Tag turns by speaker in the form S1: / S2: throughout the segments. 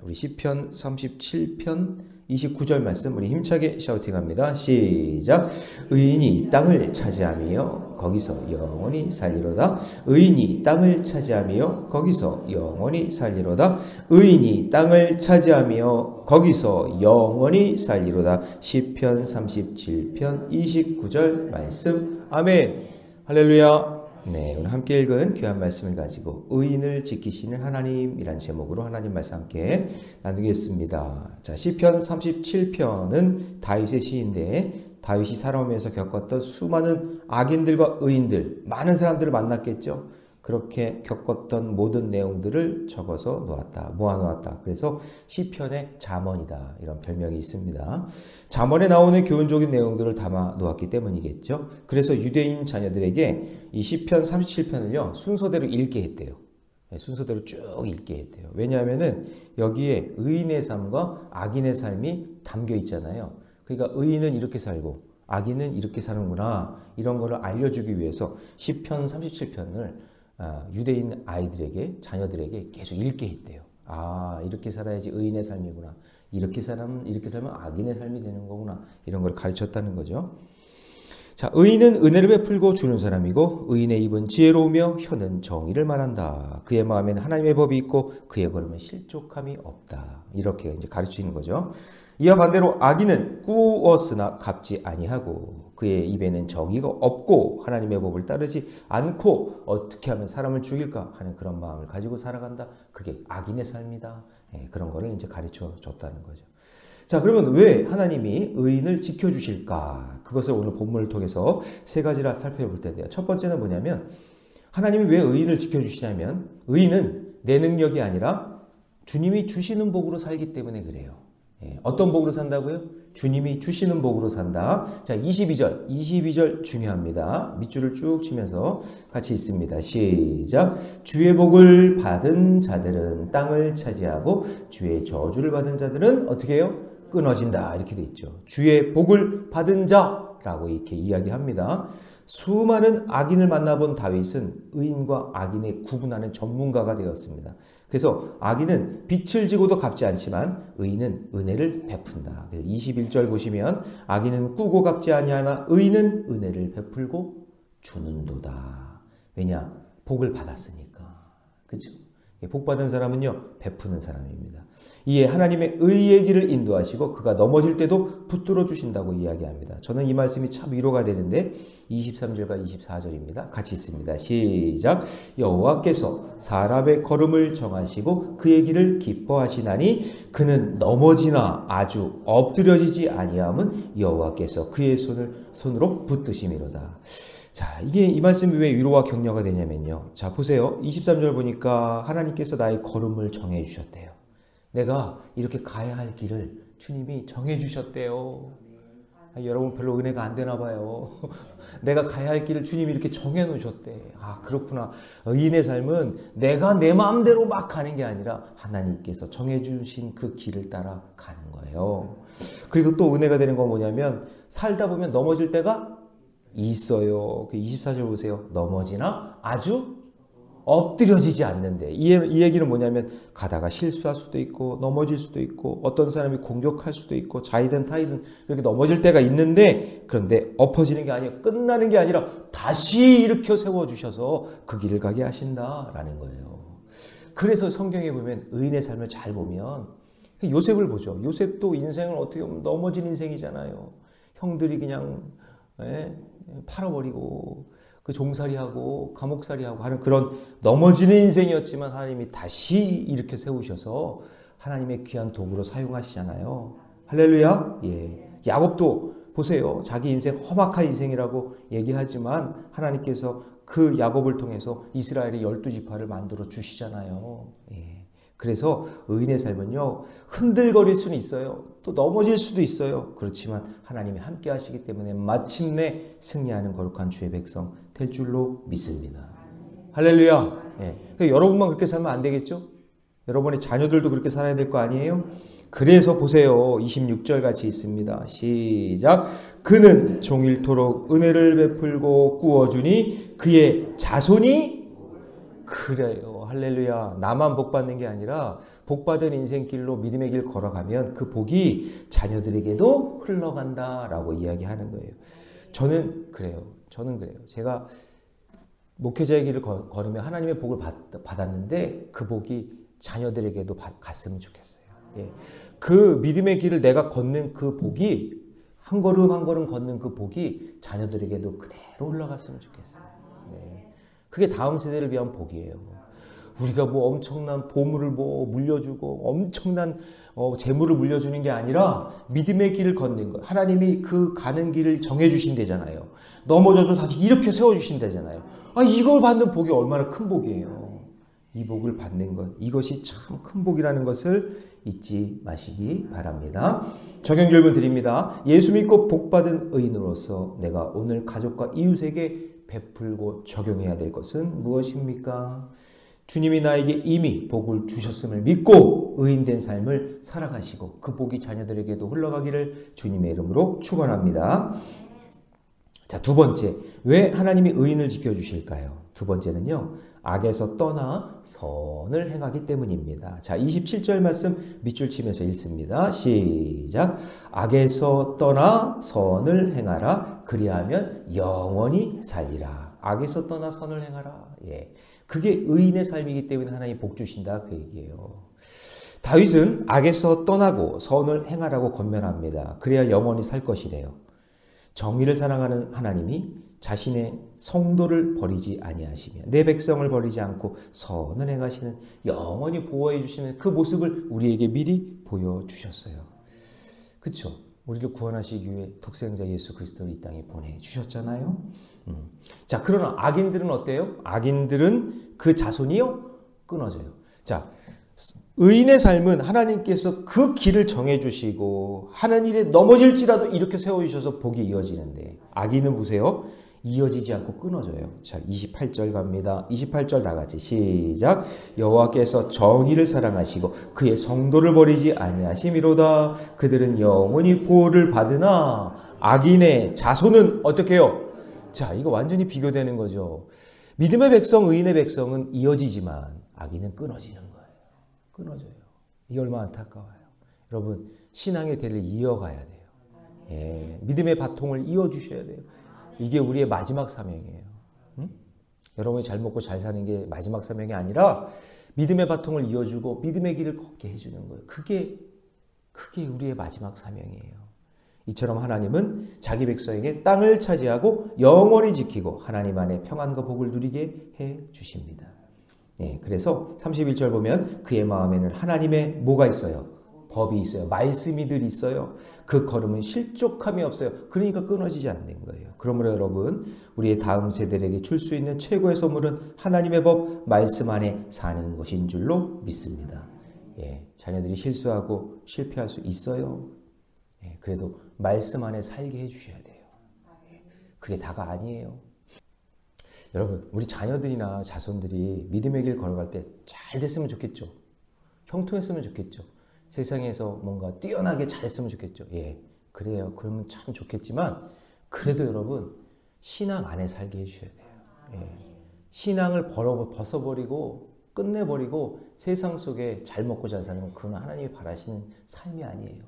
S1: 우리 시편 37편 29절 말씀 우리 힘차게 샤우팅합니다. 시작. 의인이 땅을 차지하며 거기서 영원히 살리로다. 의인이 땅을 차지하며 거기서 영원히 살리로다. 의인이 땅을 차지하며 거기서 영원히 살리로다. 시편 37편 29절 말씀. 아멘. 할렐루야. 네, 오늘 함께 읽은 귀한 말씀을 가지고 의인을 지키시는 하나님이란 제목으로 하나님 말씀 함께 나누겠습니다. 자, 시편 37편은 다윗의 시인데 다윗이 살아오면서 겪었던 수많은 악인들과 의인들, 많은 사람들을 만났겠죠. 그렇게 겪었던 모든 내용들을 적어서 모아놓았다. 그래서 시편의 잠언이다. 이런 별명이 있습니다. 잠언에 나오는 교훈적인 내용들을 담아 놓았기 때문이겠죠. 그래서 유대인 자녀들에게 이 시편 37편을요, 순서대로 읽게 했대요. 순서대로 쭉 읽게 했대요. 왜냐하면은 여기에 의인의 삶과 악인의 삶이 담겨 있잖아요. 그러니까 의인은 이렇게 살고 악인은 이렇게 사는구나. 이런 거를 알려주기 위해서 시편 37편을 유대인 아이들에게, 자녀들에게 계속 읽게 했대요. 아, 이렇게 살아야지 의인의 삶이구나. 이렇게 살면 악인의 삶이 되는 거구나. 이런 걸 가르쳤다는 거죠. 자, 의인은 은혜를 베풀고 주는 사람이고 의인의 입은 지혜로우며 혀는 정의를 말한다. 그의 마음에는 하나님의 법이 있고 그의 걸음은 실족함이 없다. 이렇게 이제 가르치는 거죠. 이와 반대로 악인은 꾸었으나 갚지 아니하고 그의 입에는 정의가 없고 하나님의 법을 따르지 않고 어떻게 하면 사람을 죽일까 하는 그런 마음을 가지고 살아간다. 그게 악인의 삶이다. 그런 거를 이제 가르쳐 줬다는 거죠. 자, 그러면 왜 하나님이 의인을 지켜주실까? 그것을 오늘 본문을 통해서 세 가지라 살펴볼 텐데요. 첫 번째는 뭐냐면 하나님이 왜 의인을 지켜주시냐면 의인은 내 능력이 아니라 주님이 주시는 복으로 살기 때문에 그래요. 어떤 복으로 산다고요? 주님이 주시는 복으로 산다. 자, 22절 중요합니다. 밑줄을 쭉 치면서 같이 읽습니다. 시작. 주의 복을 받은 자들은 땅을 차지하고 주의 저주를 받은 자들은 어떻게 해요? 끊어진다. 이렇게 돼 있죠. 주의 복을 받은 자라고 이렇게 이야기합니다. 수많은 악인을 만나본 다윗은 의인과 악인의 구분하는 전문가가 되었습니다. 그래서 악인은 빛을 지고도 갚지 않지만 의인은 은혜를 베푼다. 그래서 21절 보시면 악인은 꾸고 갚지 아니하나 의인은 은혜를 베풀고 주는도다. 왜냐? 복을 받았으니까. 그렇죠? 복 받은 사람은요, 베푸는 사람입니다. 이에 하나님의 의의 길을 인도하시고 그가 넘어질 때도 붙들어 주신다고 이야기합니다. 저는 이 말씀이 참 위로가 되는데 23절과 24절입니다. 같이 있습니다. 시작. 여호와께서 사람의 걸음을 정하시고 그의 길을 기뻐하시나니 그는 넘어지나 아주 엎드려지지 아니함은 여호와께서 그의 손으로 붙드심이로다. 자, 이게 이 말씀이 왜 위로와 격려가 되냐면요. 자, 보세요. 23절 보니까 하나님께서 나의 걸음을 정해 주셨대요. 내가 이렇게 가야 할 길을 주님이 정해 주셨대요. 여러분 별로 은혜가 안 되나 봐요. 내가 가야 할 길을 주님이 이렇게 정해 놓으셨대. 아, 그렇구나. 의인의 삶은 내가 내 마음대로 막 가는 게 아니라 하나님께서 정해 주신 그 길을 따라 가는 거예요. 그리고 또 은혜가 되는 건 뭐냐면 살다 보면 넘어질 때가 있어요. 24절 보세요. 넘어지나 아주 엎드려지지 않는데. 이 얘기는 뭐냐면 가다가 실수할 수도 있고 넘어질 수도 있고 어떤 사람이 공격할 수도 있고 자이든 타이든 이렇게 넘어질 때가 있는데 그런데 엎어지는 게 아니라 끝나는 게 아니라 다시 일으켜 세워주셔서 그 길을 가게 하신다라는 거예요. 그래서 성경에 보면 의인의 삶을 잘 보면 요셉을 보죠. 요셉도 인생을 어떻게 보면 넘어진 인생이잖아요. 형들이 그냥 팔아버리고 그 종살이하고 감옥살이하고 하는 그런 넘어지는 인생이었지만 하나님이 다시 일으켜 세우셔서 하나님의 귀한 도구로 사용하시잖아요. 할렐루야. 예. 야곱도 보세요. 자기 인생 험악한 인생이라고 얘기하지만 하나님께서 그 야곱을 통해서 이스라엘의 12지파를 만들어 주시잖아요. 예. 그래서 의인의 삶은요, 흔들거릴 수는 있어요. 또 넘어질 수도 있어요. 그렇지만 하나님이 함께 하시기 때문에 마침내 승리하는 거룩한 주의 백성 될 줄로 믿습니다. 할렐루야. 예. 그러니까 여러분만 그렇게 살면 안 되겠죠? 여러분의 자녀들도 그렇게 살아야 될 거 아니에요? 그래서 보세요. 26절 같이 있습니다. 시작. 그는 종일토록 은혜를 베풀고 꾸어주니 그의 자손이 그래요. 할렐루야. 나만 복 받는 게 아니라 복 받은 인생길로 믿음의 길 걸어가면 그 복이 자녀들에게도 흘러간다라고 이야기하는 거예요. 저는 그래요. 제가 목회자의 길을 걸으며 하나님의 복을 받았는데 그 복이 자녀들에게도 갔으면 좋겠어요. 예. 그 믿음의 길을 내가 걷는 그 복이 한 걸음 한 걸음 걷는 그 복이 자녀들에게도 그대로 흘러갔으면 좋겠어요. 네. 그게 다음 세대를 위한 복이에요. 우리가 뭐 엄청난 보물을 뭐 물려주고 엄청난 재물을 물려주는 게 아니라 믿음의 길을 걷는 것. 하나님이 그 가는 길을 정해주신다잖아요. 넘어져도 다시 이렇게 세워주신다잖아요. 이걸 받는 복이 얼마나 큰 복이에요. 이 복을 받는 것. 이것이 참 큰 복이라는 것을 잊지 마시기 바랍니다. 적용 질문 드립니다. 예수 믿고 복받은 의인으로서 내가 오늘 가족과 이웃에게 베풀고 적용해야 될 것은 무엇입니까? 주님이 나에게 이미 복을 주셨음을 믿고 의인된 삶을 살아가시고 그 복이 자녀들에게도 흘러가기를 주님의 이름으로 축원합니다. 자, 두 번째, 왜 하나님이 의인을 지켜주실까요? 두 번째는요, 악에서 떠나 선을 행하기 때문입니다. 자, 27절 말씀 밑줄 치면서 읽습니다. 시작. 악에서 떠나 선을 행하라. 그리하면 영원히 살리라. 악에서 떠나 선을 행하라. 예. 그게 의인의 삶이기 때문에 하나님이 복 주신다 그 얘기예요. 다윗은 악에서 떠나고 선을 행하라고 권면합니다. 그래야 영원히 살 것이래요. 정의를 사랑하는 하나님이 자신의 성도를 버리지 아니하시며 내 백성을 버리지 않고 선을 행하시는 영원히 보호해 주시는 그 모습을 우리에게 미리 보여주셨어요. 그렇죠? 우리를 구원하시기 위해 독생자 예수 그리스도를 이 땅에 보내주셨잖아요. 자, 그러나 악인들은 어때요? 악인들은 그 자손이요? 끊어져요. 자, 의인의 삶은 하나님께서 그 길을 정해주시고 하는 일에 넘어질지라도 이렇게 세워주셔서 복이 이어지는데 악인은 보세요. 이어지지 않고 끊어져요. 자, 28절 갑니다. 28절 다 같이 시작. 여호와께서 정의를 사랑하시고 그의 성도를 버리지 아니하심이로다. 그들은 영원히 보호를 받으나 악인의 자손은 어떻게 해요? 자, 이거 완전히 비교되는 거죠. 믿음의 백성, 의인의 백성은 이어지지만 악인은 끊어지는 거예요. 끊어져요. 이게 얼마나 안타까워요. 여러분, 신앙의 대를 이어가야 돼요. 예, 믿음의 바통을 이어주셔야 돼요. 이게 우리의 마지막 사명이에요. 응? 여러분이 잘 먹고 잘 사는 게 마지막 사명이 아니라 믿음의 바통을 이어주고 믿음의 길을 걷게 해주는 거예요. 그게 우리의 마지막 사명이에요. 이처럼 하나님은 자기 백성에게 땅을 차지하고 영원히 지키고 하나님 안에 평안과 복을 누리게 해 주십니다. 네, 그래서 31절 보면 그의 마음에는 하나님의 뭐가 있어요? 법이 있어요. 말씀이 늘 있어요. 그 걸음은 실족함이 없어요. 그러니까 끊어지지 않는 거예요. 그러므로 여러분, 우리의 다음 세대에게 줄 수 있는 최고의 선물은 하나님의 법, 말씀 안에 사는 것인 줄로 믿습니다. 예, 자녀들이 실수하고 실패할 수 있어요. 예, 그래도 말씀 안에 살게 해주셔야 돼요. 예, 그게 다가 아니에요. 여러분, 우리 자녀들이나 자손들이 믿음의 길 걸어갈 때 잘 됐으면 좋겠죠. 형통했으면 좋겠죠. 세상에서 뭔가 뛰어나게 잘했으면 좋겠죠. 예, 그래요. 그러면 참 좋겠지만 그래도 여러분 신앙 안에 살게 해주셔야 돼요. 예, 신앙을 벗어버리고 끝내버리고 세상 속에 잘 먹고 잘 사는 건 그건 하나님이 바라시는 삶이 아니에요.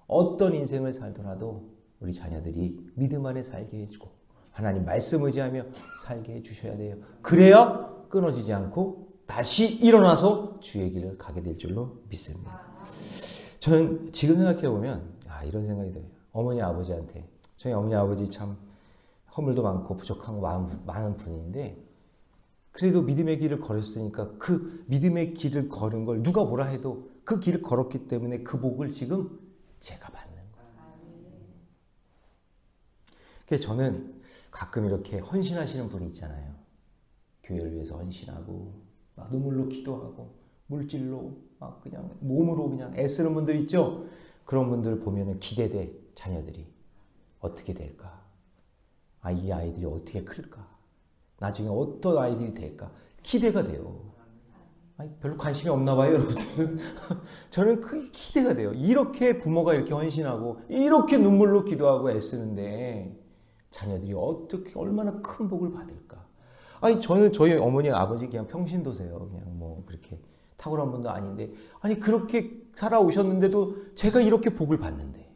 S1: 어떤 인생을 살더라도 우리 자녀들이 믿음 안에 살게 해주고 하나님 말씀 의지하며 살게 해주셔야 돼요. 그래야 끊어지지 않고 다시 일어나서 주의 길을 가게 될 줄로 믿습니다. 저는 지금 생각해보면 이런 생각이 들어요. 어머니 아버지한테 저희 어머니 아버지 참 허물도 많고 부족한 거 많은 분인데 그래도 믿음의 길을 걸었으니까 그 믿음의 길을 걸은 걸 누가 뭐라 해도 그 길을 걸었기 때문에 그 복을 지금 제가 받는 거예요. 그래서 저는 가끔 이렇게 헌신하시는 분이 있잖아요. 교회를 위해서 헌신하고 막 눈물로 기도하고 물질로 막 그냥 몸으로 그냥 애쓰는 분들 있죠. 그런 분들 보면은 기대돼. 자녀들이 어떻게 될까? 이 아이들이 어떻게 클까? 나중에 어떤 아이들이 될까? 기대가 돼요. 별로 관심이 없나 봐요, 여러분들은. 저는 그게 기대가 돼요. 이렇게 부모가 이렇게 헌신하고 이렇게 눈물로 기도하고 애쓰는데 자녀들이 어떻게 얼마나 큰 복을 받을까? 아니 저는 저희 어머니 아버지 그냥 평신도세요. 그냥 뭐 그렇게 탁월한 분도 아닌데 아니 그렇게 살아오셨는데도 제가 이렇게 복을 받는데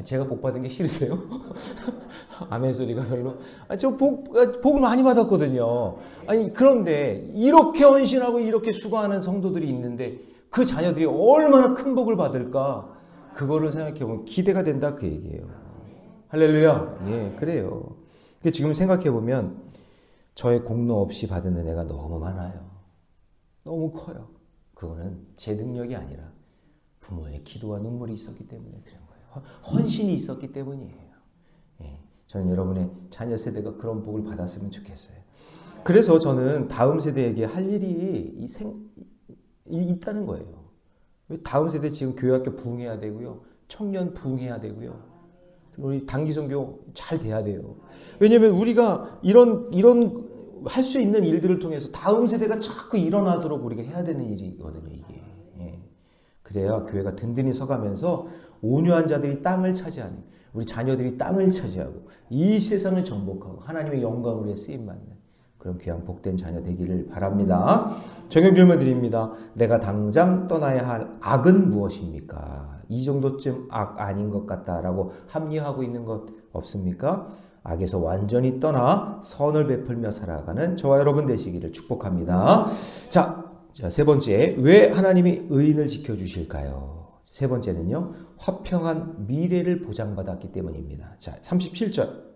S1: 제가 복 받은 게 싫으세요? 아멘 소리가 별로. 저 복을 많이 받았거든요. 아니 그런데 이렇게 헌신하고 이렇게 수고하는 성도들이 있는데 그 자녀들이 얼마나 큰 복을 받을까? 그거를 생각해 보면 기대가 된다 그 얘기예요. 할렐루야. 예, 그래요. 근데 지금 생각해 보면 저의 공로 없이 받은 은혜가 너무 많아요. 너무 커요. 그거는 제 능력이 아니라 부모의 기도와 눈물이 있었기 때문에 그런 거예요. 헌신이 있었기 때문이에요. 예, 저는 여러분의 자녀 세대가 그런 복을 받았으면 좋겠어요. 그래서 저는 다음 세대에게 할 일이 있다는 거예요. 다음 세대 지금 교회학교 부흥해야 되고요. 청년 부흥해야 되고요. 우리 단기선교 잘 돼야 돼요. 왜냐하면 우리가 이런 할 수 있는 일들을 통해서 다음 세대가 자꾸 일어나도록 우리가 해야 되는 일이거든요. 이게. 예. 그래야 교회가 든든히 서가면서 온유한 자들이 땅을 차지하는 우리 자녀들이 땅을 차지하고 이 세상을 정복하고 하나님의 영광으로 쓰임받는 그런 귀한 복된 자녀 되기를 바랍니다. 적용 질문 드립니다. 내가 당장 떠나야 할 악은 무엇입니까? 이 정도쯤 악 아닌 것 같다라고 합리화하고 있는 것 없습니까? 악에서 완전히 떠나 선을 베풀며 살아가는 저와 여러분 되시기를 축복합니다. 자, 세 번째, 왜 하나님이 의인을 지켜주실까요? 세 번째는요, 화평한 미래를 보장받았기 때문입니다. 자, 37절.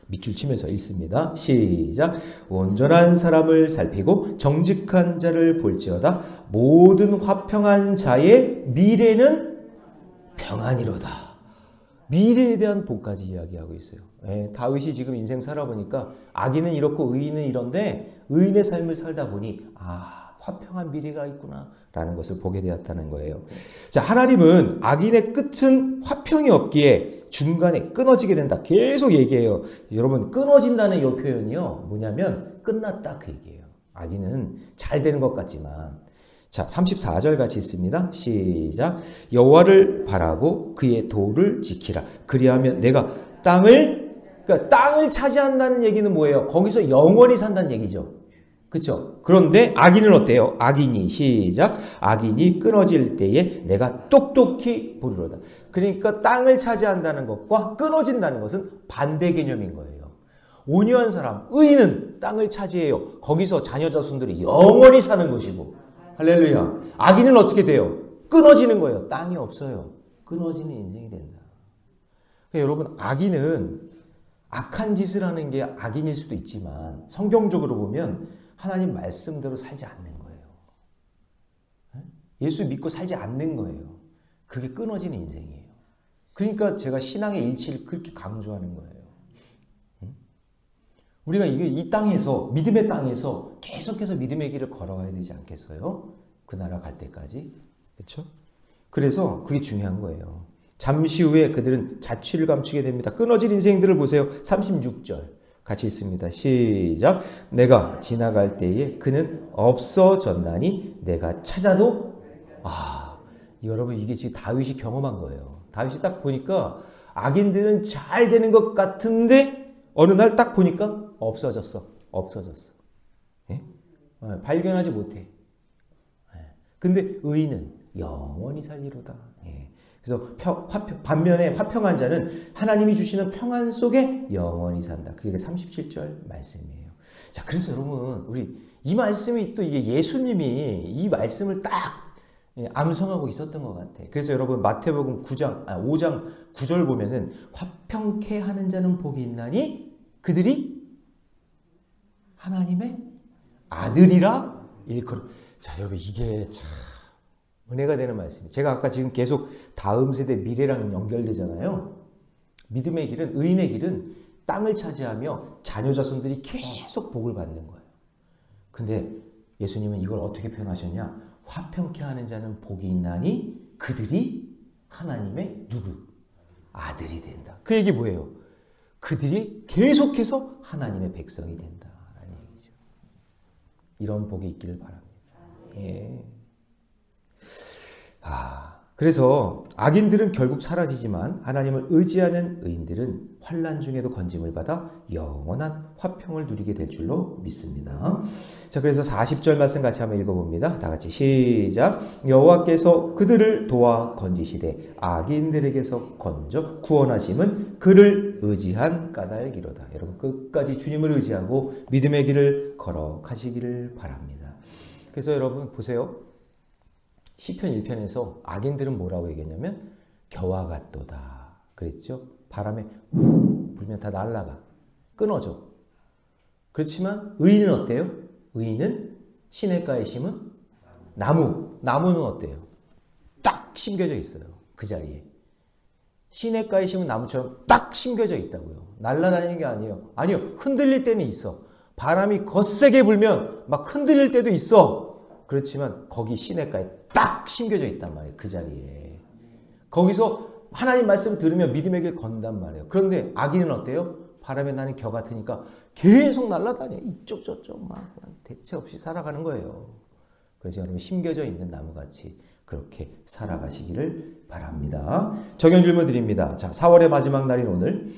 S1: 밑줄 치면서 읽습니다. 시작. 온전한 사람을 살피고 정직한 자를 볼지어다. 모든 화평한 자의 미래는 평안이로다. 미래에 대한 복까지 이야기하고 있어요. 예, 다윗이 지금 인생 살아보니까 악인은 이렇고 의인은 이런데 의인의 삶을 살다 보니 화평한 미래가 있구나 라는 것을 보게 되었다는 거예요. 자, 하나님은 악인의 끝은 화평이 없기에 중간에 끊어지게 된다. 계속 얘기해요. 여러분 끊어진다는 이 표현이요. 뭐냐면 끝났다 그 얘기예요. 악인은 잘 되는 것 같지만 자 34절 같이 있습니다. 시작. 여호와를 바라고 그의 도를 지키라. 그리하면 내가 그러니까 땅을 차지한다는 얘기는 뭐예요? 거기서 영원히 산다는 얘기죠. 그렇죠? 그런데 악인은 어때요? 악인이 시작. 악인이 끊어질 때에 내가 똑똑히 보리로다. 그러니까 땅을 차지한다는 것과 끊어진다는 것은 반대 개념인 거예요. 온유한 사람, 의인은 땅을 차지해요. 거기서 자녀 자손들이 영원히 사는 것이고 할렐루야. 악인은 어떻게 돼요? 끊어지는 거예요. 땅이 없어요. 끊어지는 인생이 된다. 그러니까 여러분 악인은 악한 짓을 하는 게 악인일 수도 있지만 성경적으로 보면 하나님 말씀대로 살지 않는 거예요. 예수 믿고 살지 않는 거예요. 그게 끊어지는 인생이에요. 그러니까 제가 신앙의 일치를 그렇게 강조하는 거예요. 우리가 이 땅에서 믿음의 땅에서 계속해서 믿음의 길을 걸어가야 되지 않겠어요? 그 나라 갈 때까지. 그렇죠? 그래서 그게 중요한 거예요. 잠시 후에 그들은 자취를 감추게 됩니다. 끊어진 인생들을 보세요. 36절 같이 있습니다. 시작. 내가 지나갈 때에 그는 없어졌나니 내가 찾아도 여러분 이게 지금 다윗이 경험한 거예요. 다윗이 딱 보니까 악인들은 잘 되는 것 같은데 어느 날 딱 보니까 없어졌어. 예? 발견하지 못해. 근데 의인은 영원히 살리로다. 예. 그래서 반면에 화평한 자는 하나님이 주시는 평안 속에 영원히 산다. 그게 37절 말씀이에요. 자, 그래서 여러분 우리 이 말씀이 또 이게 예수님이 이 말씀을 딱 암송하고 있었던 것 같아. 그래서 여러분 마태복음 5장 9절 보면은 화평케 하는 자는 복이 있나니 그들이 하나님의 아들이라 일컬어. 자, 여러분 이게 참 은혜가 되는 말씀이에요. 제가 아까 지금 계속 다음 세대 미래랑 연결되잖아요. 믿음의 길은 의인의 길은 땅을 차지하며 자녀 자손들이 계속 복을 받는 거예요. 근데 예수님은 이걸 어떻게 표현하셨냐? 화평케 하는 자는 복이 있나니 그들이 하나님의 누구? 아들이 된다. 그 얘기 뭐예요? 그들이 계속해서 하나님의 백성이 된다라는 얘기죠. 이런 복이 있기를 바랍니다. 예. 그래서 악인들은 결국 사라지지만 하나님을 의지하는 의인들은 환난 중에도 건짐을 받아 영원한 화평을 누리게 될 줄로 믿습니다. 자, 그래서 40절 말씀 같이 한번 읽어봅니다. 다 같이 시작. 여호와께서 그들을 도와 건지시되 악인들에게서 건져 구원하심은 그를 의지한 까닭이로다. 여러분 끝까지 주님을 의지하고 믿음의 길을 걸어가시기를 바랍니다. 그래서 여러분 보세요. 시편 1편에서 악인들은 뭐라고 얘기했냐면 겨와 같도다 그랬죠. 바람에 불면 다 날아가 끊어져. 그렇지만 의인은 어때요? 의인은 시냇가에 심은 나무는 어때요? 딱 심겨져 있어요. 그 자리에 시냇가에 심은 나무처럼 딱 심겨져 있다고요. 날아다니는 게 아니에요. 아니요, 흔들릴 때는 있어. 바람이 거세게 불면 막 흔들릴 때도 있어. 그렇지만 거기 시냇가에 딱 심겨져 있단 말이에요. 그 자리에. 거기서 하나님 말씀 들으면 믿음의 길 건단 말이에요. 그런데 악인은 어때요? 바람에 나는 겨 같으니까 계속 날아다녀. 이쪽 저쪽 막 대체 없이 살아가는 거예요. 그래서 여러분 심겨져 있는 나무같이 그렇게 살아가시기를 바랍니다. 적용 질문 드립니다. 자, 4월의 마지막 날인 오늘.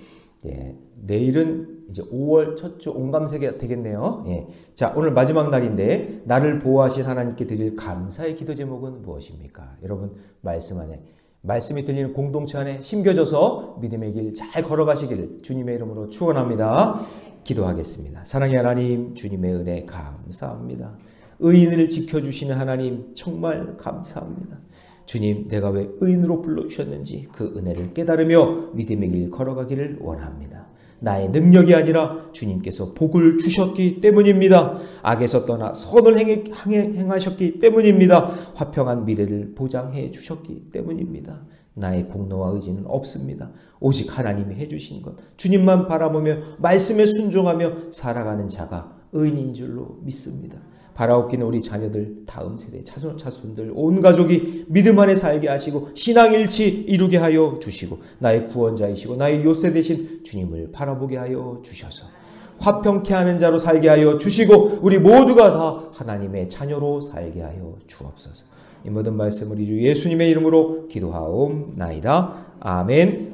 S1: 예, 내일은 이제 5월 첫 주 온감세가 되겠네요. 예. 자, 오늘 마지막 날인데 나를 보호하신 하나님께 드릴 감사의 기도 제목은 무엇입니까? 여러분 말씀 안에 말씀이 들리는 공동체 안에 심겨져서 믿음의 길 잘 걸어가시기를 주님의 이름으로 축원합니다. 기도하겠습니다. 사랑의 하나님, 주님의 은혜 감사합니다. 의인을 지켜주시는 하나님 정말 감사합니다. 주님, 내가 왜 의인으로 불러주셨는지 그 은혜를 깨달으며 믿음의 길 걸어가기를 원합니다. 나의 능력이 아니라 주님께서 복을 주셨기 때문입니다. 악에서 떠나 선을 행하셨기 때문입니다. 화평한 미래를 보장해 주셨기 때문입니다. 나의 공로와 의지는 없습니다. 오직 하나님이 해주신 것, 주님만 바라보며 말씀에 순종하며 살아가는 자가 의인인 줄로 믿습니다. 바라옵기는 우리 자녀들, 다음 세대, 자손들, 온 가족이 믿음 안에 살게 하시고 신앙일치 이루게 하여 주시고 나의 구원자이시고 나의 요새 되신 주님을 바라보게 하여 주셔서 화평케 하는 자로 살게 하여 주시고 우리 모두가 다 하나님의 자녀로 살게 하여 주옵소서. 이 모든 말씀을 우리 주 예수님의 이름으로 기도하옵나이다. 아멘.